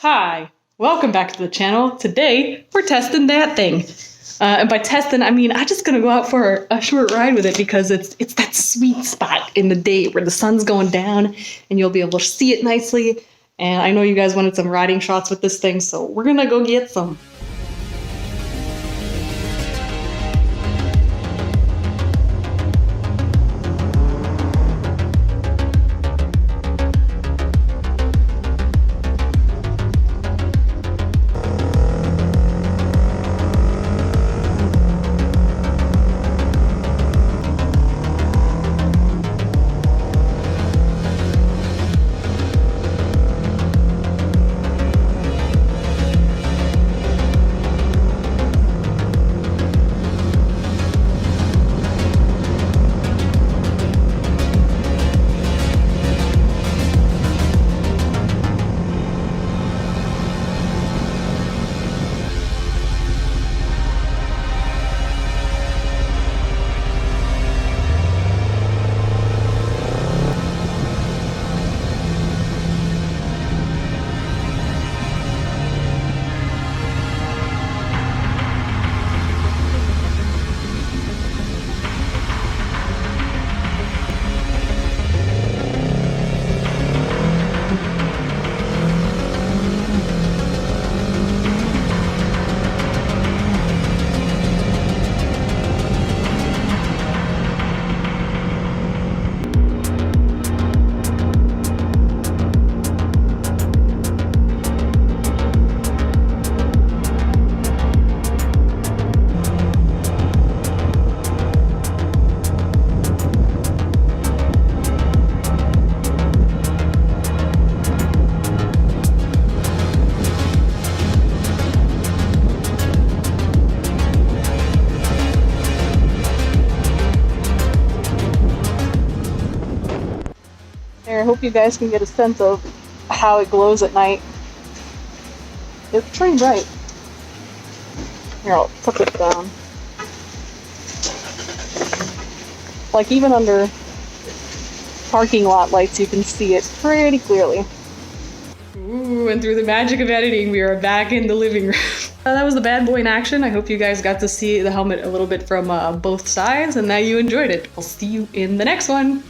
Hi, welcome back to the channel. Today, we're testing that thing. And by testing, I mean, I'm just gonna go out for a short ride with it because it's that sweet spot in the day where the sun's going down and you'll be able to see it nicely. And I know you guys wanted some riding shots with this thing, so we're gonna go get some. I hope you guys can get a sense of how it glows at night. It's pretty bright. Here, I'll put it down. Like even under parking lot lights, you can see it pretty clearly. Ooh, and through the magic of editing, we are back in the living room. That was the bad boy in action. I hope you guys got to see the helmet a little bit from both sides and that you enjoyed it. I'll see you in the next one.